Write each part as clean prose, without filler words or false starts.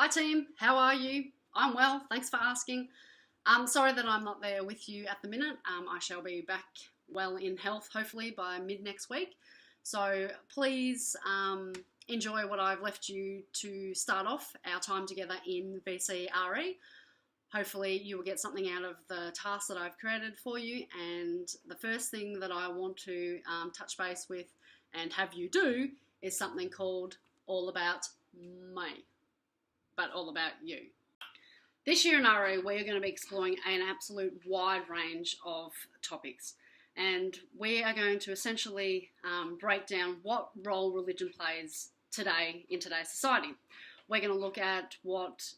Hi team, how are you? I'm well, thanks for asking. I'm sorry that I'm not there with you at the minute. I shall be back well in health, hopefully by mid next week. So please enjoy what I've left you to start off our time together in VCRE. Hopefully you will get something out of the task that I've created for you. And the first thing that I want to touch base with and have you do is something called All About Me, but all about you. This year in RE, we're going to be exploring an absolute wide range of topics, and we are going to essentially break down what role religion plays today in today's society. We're going to look at what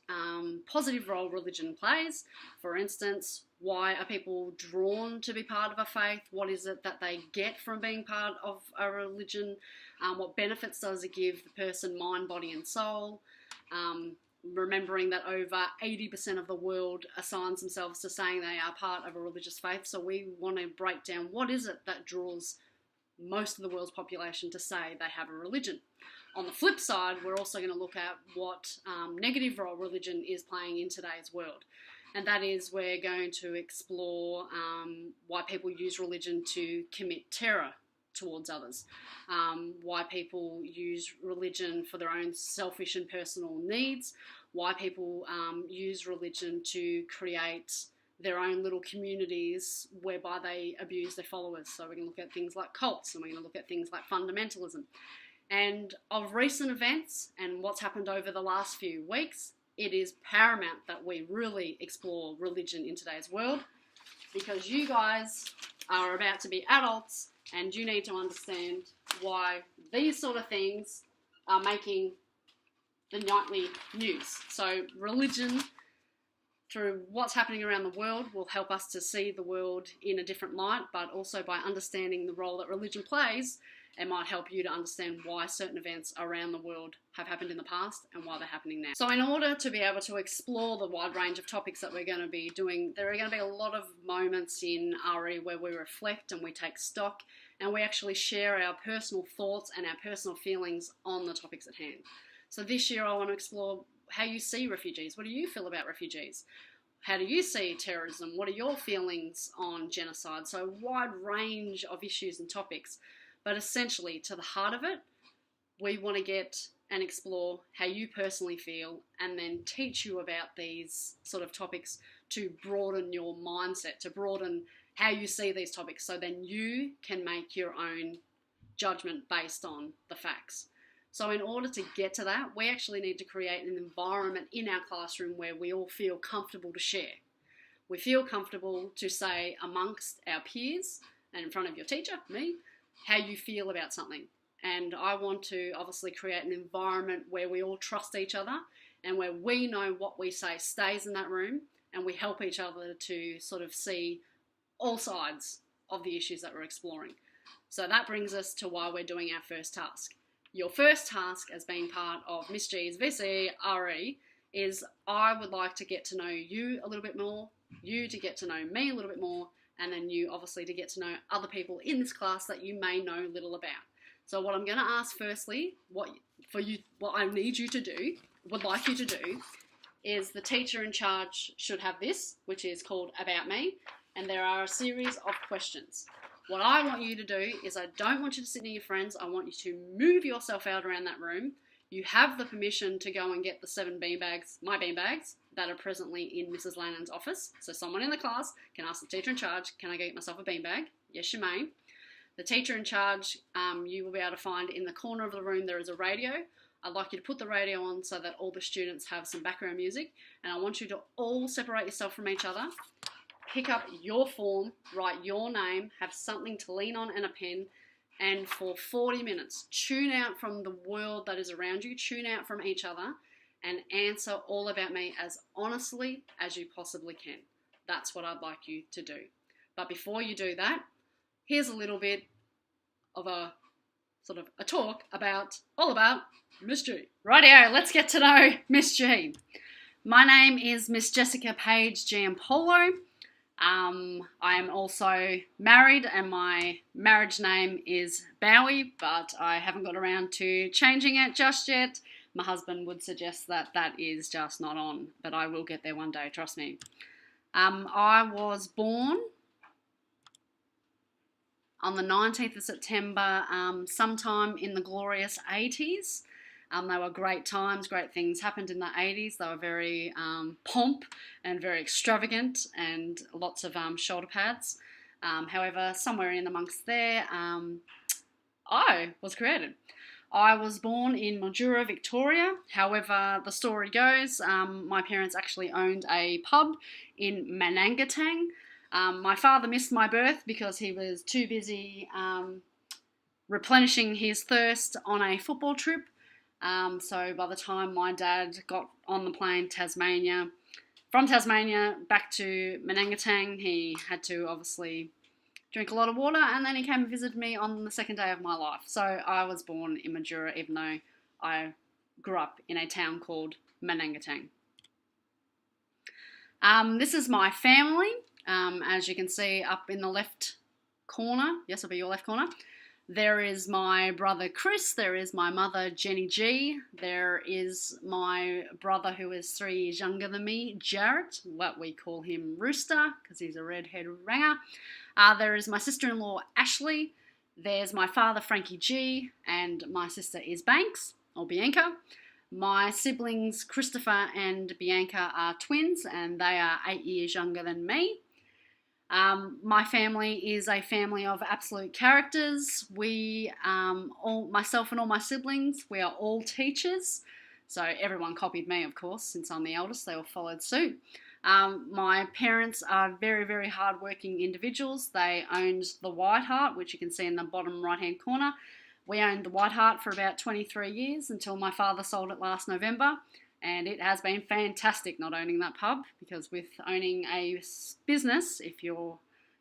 positive role religion plays. For instance, why are people drawn to be part of a faith? What is it that they get from being part of a religion? What benefits does it give the person, mind, body and soul? Remembering that over 80% of the world assigns themselves to saying they are part of a religious faith. So we want to break down what is it that draws most of the world's population to say they have a religion. On the flip side, we're also going to look at what negative role religion is playing in today's world. And that is, we're going to explore why people use religion to commit terror towards others, why people use religion for their own selfish and personal needs, why people use religion to create their own little communities whereby they abuse their followers. So we're going to look at things like cults, and we're going to look at things like fundamentalism. And of recent events and what's happened over the last few weeks, it is paramount that we really explore religion in today's world, because you guys are about to be adults and you need to understand why these sort of things are making the nightly news. So religion, through what's happening around the world, will help us to see the world in a different light, but also by understanding the role that religion plays, it might help you to understand why certain events around the world have happened in the past and why they're happening now. So in order to be able to explore the wide range of topics that we're going to be doing, there are going to be a lot of moments in RE where we reflect and we take stock and we actually share our personal thoughts and our personal feelings on the topics at hand. So this year I want to explore how you see refugees. What do you feel about refugees? How do you see terrorism? What are your feelings on genocide? So a wide range of issues and topics. But essentially, to the heart of it, we want to get and explore how you personally feel and then teach you about these sort of topics to broaden your mindset, to broaden how you see these topics, so then you can make your own judgment based on the facts. So in order to get to that, we actually need to create an environment in our classroom where we all feel comfortable to share. We feel comfortable to say amongst our peers and in front of your teacher, me, how you feel about something. And I want to obviously create an environment where we all trust each other and where we know what we say stays in that room, and we help each other to sort of see all sides of the issues that we're exploring. So that brings us to why we're doing our first task. Your first task as being part of Miss G's VCRE is, I would like to get to know you a little bit more, you to get to know me a little bit more, and then you obviously to get to know other people in this class that you may know little about. So what I'm going to ask firstly, what I need you to do, would like you to do, is the teacher in charge should have this, which is called About Me, and there are a series of questions. What I want you to do is, I don't want you to sit near your friends, I want you to move yourself out around that room. You have the permission to go and get the 7 beanbags, my beanbags, that are presently in Mrs. Lannon's office. So someone in the class can ask the teacher in charge, can I get myself a beanbag? Yes, you may. The teacher in charge, you will be able to find in the corner of the room there is a radio. I'd like you to put the radio on so that all the students have some background music, and I want you to all separate yourself from each other, pick up your form, write your name, have something to lean on and a pen, and for 40 minutes, tune out from the world that is around you, tune out from each other, and answer all about me as honestly as you possibly can. That's what I'd like you to do. But before you do that, here's a little bit of a sort of a talk all about Miss G. Rightio, let's get to know Miss G. My name is Miss Jessica Page Giampolo. I am also married and my marriage name is Bowie, but I haven't got around to changing it just yet. my husband would suggest that that is just not on, but I will get there one day, trust me. I was born on the 19th of September, sometime in the glorious 80s. They were great times, great things happened in the 80s. They were very pomp and very extravagant, and lots of shoulder pads. However, somewhere in amongst there, I was created. I was born in Mildura, Victoria. However, the story goes, my parents actually owned a pub in Manangatang. My father missed my birth because he was too busy replenishing his thirst on a football trip. So by the time my dad got on the plane from Tasmania back to Manangatang, he had to obviously drink a lot of water, and then he came and visited me on the second day of my life. So I was born in Mildura, even though I grew up in a town called Manangatang. This is my family. As you can see up in the left corner, yes, it'll be your left corner, there is my brother Chris, there is my mother Jenny G, there is my brother who is 3 years younger than me, Jarrett, what we call him Rooster, because he's a redhead ranger. There is my sister-in-law Ashley, there's my father Frankie G, and my sister is Banks, or Bianca. My siblings Christopher and Bianca are twins, and they are 8 years younger than me. My family is a family of absolute characters. We, myself and all my siblings, we are all teachers. So everyone copied me, of course, since I'm the eldest. They all followed suit. My parents are very, very hardworking individuals. They owned the White Hart, which you can see in the bottom right-hand corner. We owned the White Hart for about 23 years until my father sold it last November. And it has been fantastic not owning that pub, because with owning a business, if you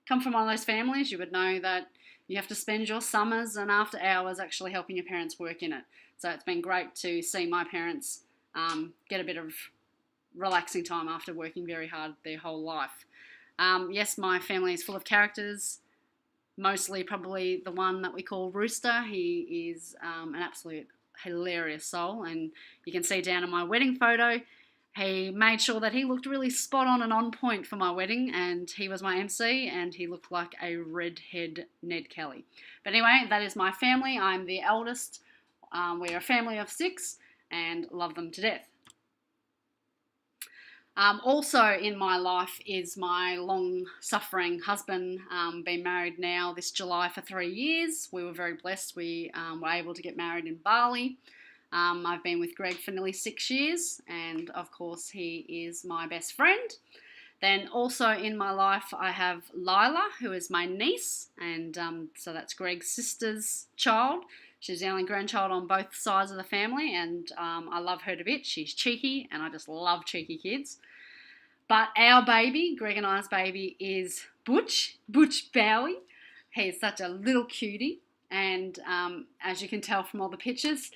come from one of those families, you would know that you have to spend your summers and after hours actually helping your parents work in it. So it's been great to see my parents get a bit of relaxing time after working very hard their whole life. Yes, my family is full of characters, mostly probably the one that we call Rooster. He is an absolute hilarious soul, and you can see down in my wedding photo, he made sure that he looked really spot on and on point for my wedding, and he was my MC, and he looked like a redhead Ned Kelly. But anyway, that is my family. I'm the eldest. We're a family of 6 and love them to death. Also in my life is my long-suffering husband, been married now this July for 3 years. We were very blessed. We were able to get married in Bali. I've been with Greg for nearly 6 years, and of course he is my best friend. Then also in my life I have Lila, who is my niece, and so that's Greg's sister's child. She's the only grandchild on both sides of the family, and I love her to bits. She's cheeky, and I just love cheeky kids. But our baby, Greg and I's baby, is Butch Bowie. He's such a little cutie, and as you can tell from all the pictures,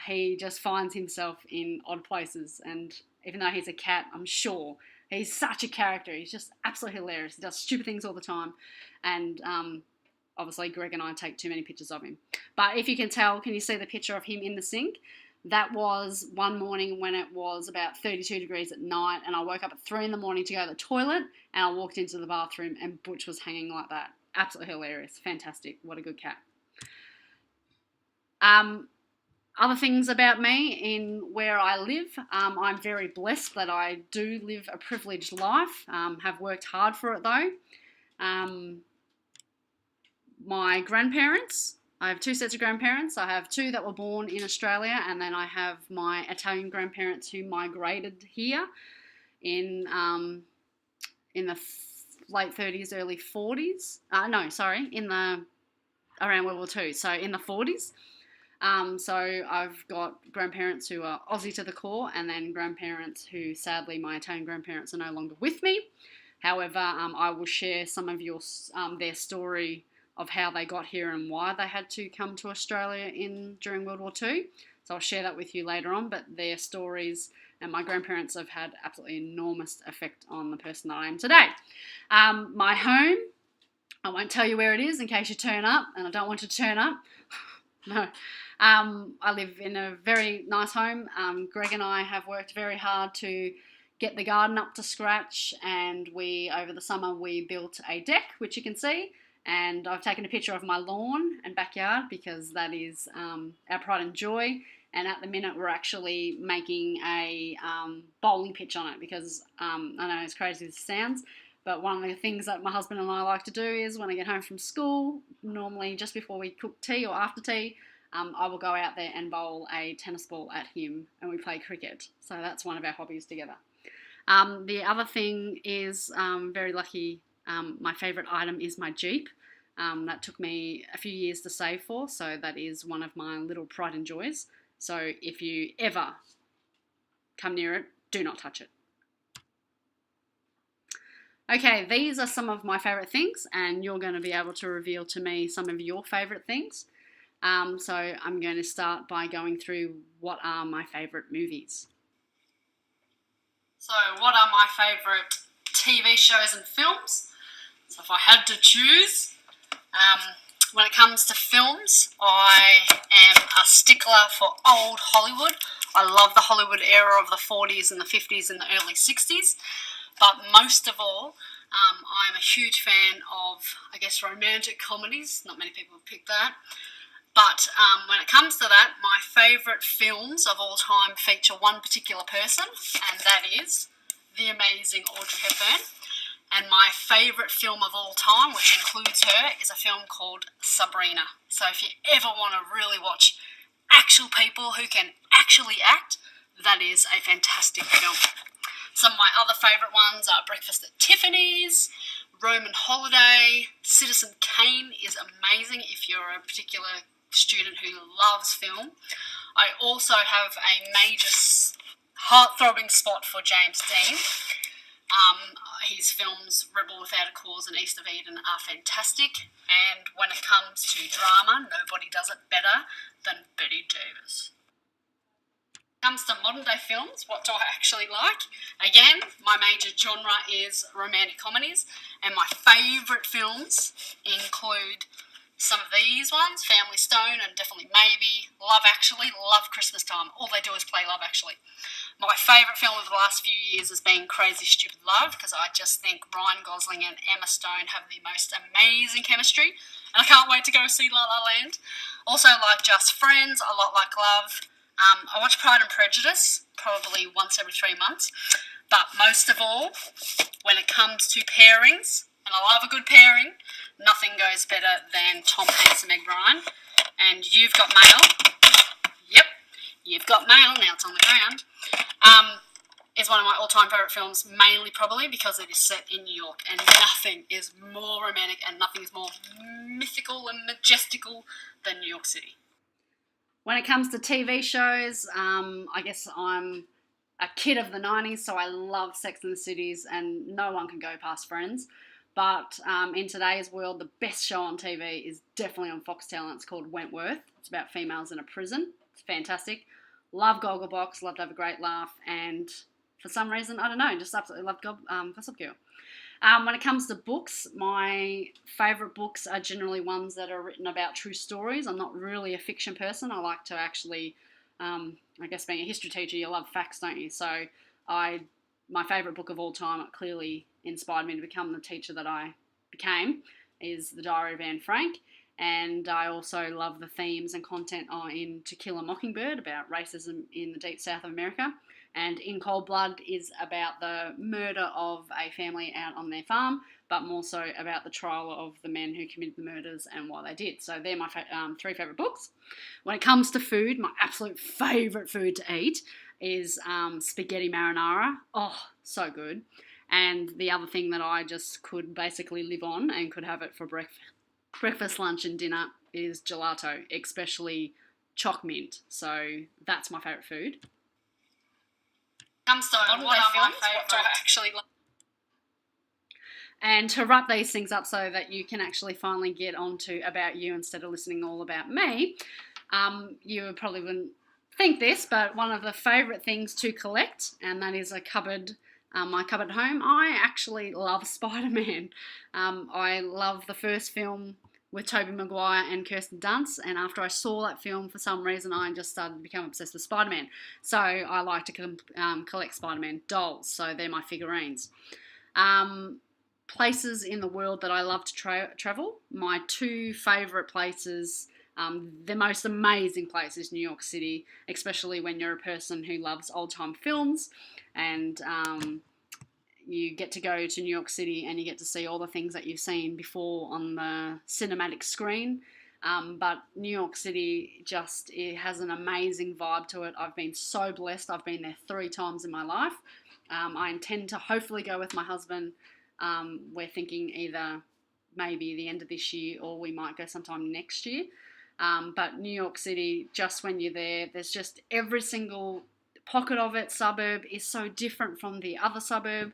he just finds himself in odd places. And even though he's a cat, I'm sure he's such a character. He's just absolutely hilarious. He does stupid things all the time, and obviously Greg and I take too many pictures of him. But if you can tell, can you see the picture of him in the sink? That was one morning when it was about 32 degrees at night, and I woke up at 3 in the morning to go to the toilet, and I walked into the bathroom and Butch was hanging like that. Absolutely hilarious. Fantastic. What a good cat. Other things about me in where I live, I'm very blessed that I do live a privileged life, have worked hard for it though. My grandparents, I have 2 sets of grandparents. I have 2 that were born in Australia, and then I have my Italian grandparents who migrated here in the late 30s, early 40s. Around World War II, so in the 40s. So I've got grandparents who are Aussie to the core, and then grandparents who, sadly, my Italian grandparents are no longer with me. However, I will share some of their story of how they got here and why they had to come to Australia during World War II. So I'll share that with you later on, but their stories and my grandparents have had absolutely enormous effect on the person that I am today. My home, I won't tell you where it is in case you turn up, and I don't want to turn up. No. I live in a very nice home. Greg and I have worked very hard to get the garden up to scratch, and over the summer we built a deck, which you can see, and I've taken a picture of my lawn and backyard because that is our pride and joy. And at the minute we're actually making a bowling pitch on it because I know as crazy as it sounds, but one of the things that my husband and I like to do is when I get home from school, normally just before we cook tea or after tea, I will go out there and bowl a tennis ball at him and we play cricket. So that's one of our hobbies together. The other thing is very lucky, my favourite item is my Jeep. That took me a few years to save for, so that is one of my little pride and joys. So if you ever come near it, do not touch it. Okay, these are some of my favourite things, and you're going to be able to reveal to me some of your favourite things. So I'm going to start by going through what are my favourite movies. So what are my favourite TV shows and films? So if I had to choose, when it comes to films, I am a stickler for old Hollywood. I love the Hollywood era of the 40s and the 50s and the early 60s. But most of all, I'm a huge fan of, I guess, romantic comedies. Not many people have picked that. But when it comes to that, my favourite films of all time feature one particular person, and that is the amazing Audrey Hepburn. And my favourite film of all time, which includes her, is a film called Sabrina. So if you ever want to really watch actual people who can actually act, that is a fantastic film. Some of my other favourite ones are Breakfast at Tiffany's, Roman Holiday, Citizen Kane is amazing if you're a particular student who loves film. I also have a major heart-throbbing spot for James Dean. His films Rebel Without a Cause and East of Eden are fantastic, and when it comes to drama, nobody does it better than Bette Davis. When it comes to modern day films, what do I actually like? Again, my major genre is romantic comedies, and my favourite films include some of these ones, Family Stone and definitely Maybe, Love Actually, love Christmas time. All they do is play Love Actually. My favourite film of the last few years has been Crazy Stupid Love, because I just think Ryan Gosling and Emma Stone have the most amazing chemistry, and I can't wait to go see La La Land. Also like Just Friends, a lot like Love. I watch Pride and Prejudice probably once every 3 months, but most of all, when it comes to pairings, and I love a good pairing, nothing goes better than Tom Hanks and Meg Ryan. And You've Got Mail. Yep, You've Got Mail, now it's on the ground. Is one of my all-time favourite films, mainly probably because it is set in New York, and nothing is more romantic and nothing is more mythical and majestical than New York City. When it comes to TV shows, I guess I'm a kid of the 90s, so I love Sex and the Cities, and no one can go past Friends. But in today's world, the best show on TV is definitely on Foxtel, and it's called Wentworth. It's about females in a prison. It's fantastic. Love Gogglebox, love to have a great laugh, and for some reason, I don't know, just absolutely love Gossip Girl. When it comes to books, my favourite books are generally ones that are written about true stories. I'm not really a fiction person. I like to actually, I guess being a history teacher, you love facts, don't you? So my favourite book of all time, it clearly inspired me to become the teacher that I became, is The Diary of Anne Frank. And I also love the themes and content in To Kill a Mockingbird about racism in the deep south of America. And In Cold Blood is about the murder of a family out on their farm, but more so about the trial of the men who committed the murders and why they did. So they're my 3 favourite books. When it comes to food, my absolute favourite food to eat is spaghetti marinara. Oh, so good. And the other thing that I just could basically live on and could have it for breakfast, lunch and dinner is gelato, especially choc mint. So that's my favourite food. Comes to what are my favourite? I actually love. And to wrap these things up so that you can actually finally get onto About You instead of listening all about me, you probably wouldn't think this, but one of the favourite things to collect, and that is a cupboard, my cupboard home, I actually love Spider-Man. I love the first film with Tobey Maguire and Kirsten Dunst, and after I saw that film, for some reason, I just started to become obsessed with Spider-Man. So I like to collect Spider-Man dolls, so they're my figurines. Places in the world that I love to travel. My two favourite places, the most amazing place is New York City, especially when you're a person who loves old-time films, and you get to go to New York City and you get to see all the things that you've seen before on the cinematic screen. But New York City it has an amazing vibe to it. I've been so blessed. I've been there 3 times in my life. I intend to hopefully go with my husband. We're thinking either maybe the end of this year or we might go sometime next year. But New York City, just when you're there, there's just every single pocket of it, suburb, is so different from the other suburb.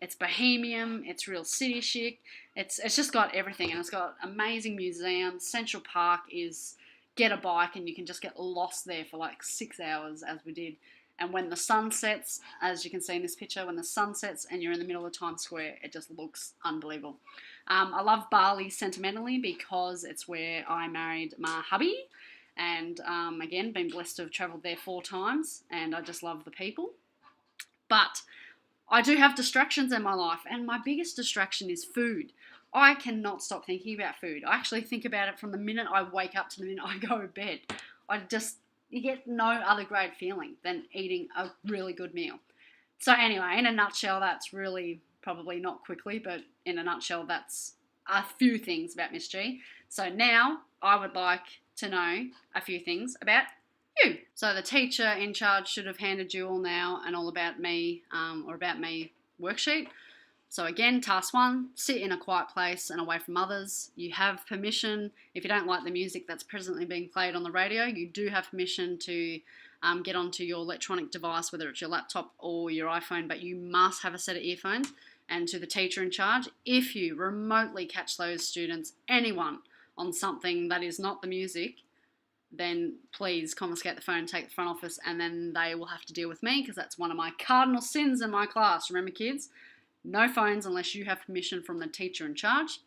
It's bohemian, it's real city chic, it's just got everything, and it's got amazing museums. Central Park is, get a bike and you can just get lost there for like 6 hours, as we did. And when the sun sets, as you can see in this picture, when the sun sets and you're in the middle of Times Square, it just looks unbelievable. I love Bali sentimentally because it's where I married my hubby, and again, been blessed to have travelled there 4 times, and I just love the people. But I do have distractions in my life, and my biggest distraction is food. I cannot stop thinking about food. I actually think about it from the minute I wake up to the minute I go to bed. You get no other great feeling than eating a really good meal. So anyway, in a nutshell, that's really, probably not quickly, but in a nutshell, that's a few things about Miss G. So now I would like to know a few things about you. So the teacher in charge should have handed you all now an all about me or about me worksheet. So again, task 1, sit in a quiet place and away from others. You have permission, if you don't like the music that's presently being played on the radio, you do have permission to get onto your electronic device, whether it's your laptop or your iPhone, but you must have a set of earphones. And to the teacher in charge, if you remotely catch those students, anyone, on something that is not the music, then please confiscate the phone, take the front office, and then they will have to deal with me, because that's one of my cardinal sins in my class. Remember, kids, no phones unless you have permission from the teacher in charge.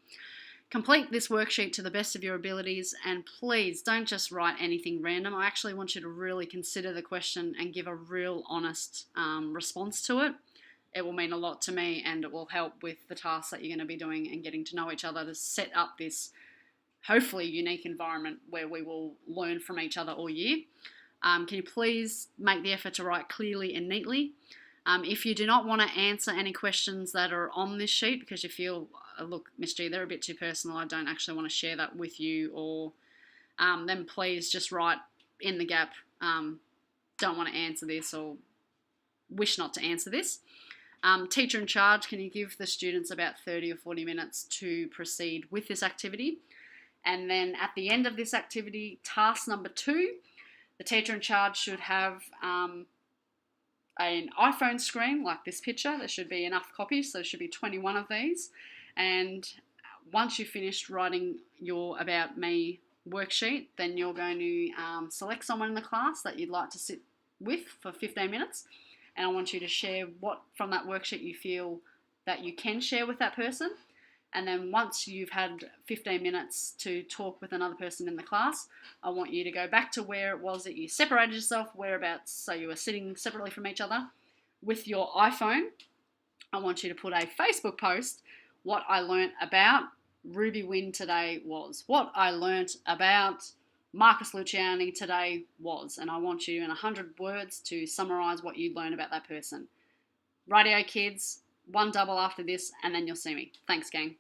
Complete this worksheet to the best of your abilities, and please don't just write anything random. I actually want you to really consider the question and give a real honest response to it. It will mean a lot to me, and it will help with the tasks that you're going to be doing and getting to know each other to set up this hopefully unique environment where we will learn from each other all year. Can you please make the effort to write clearly and neatly? If you do not want to answer any questions that are on this sheet because you feel, look, Miss G, they're a bit too personal, I don't actually want to share that with you, or then please just write in the gap, don't want to answer this or wish not to answer this. Teacher in charge, can you give the students about 30 or 40 minutes to proceed with this activity? And then at the end of this activity, task number 2, the teacher in charge should have an iPhone screen like this picture. There should be enough copies, so there should be 21 of these. And once you've finished writing your About Me worksheet, then you're going to select someone in the class that you'd like to sit with for 15 minutes. And I want you to share what from that worksheet you feel that you can share with that person. And then once you've had 15 minutes to talk with another person in the class, I want you to go back to where it was that you separated yourself, whereabouts, so you were sitting separately from each other. With your iPhone, I want you to put a Facebook post, what I learnt about Ruby Wynn today was. What I learnt about Marcus Luciani today was. And I want you in 100 words to summarise what you learned about that person. Radio kids, one double after this, and then you'll see me. Thanks, gang.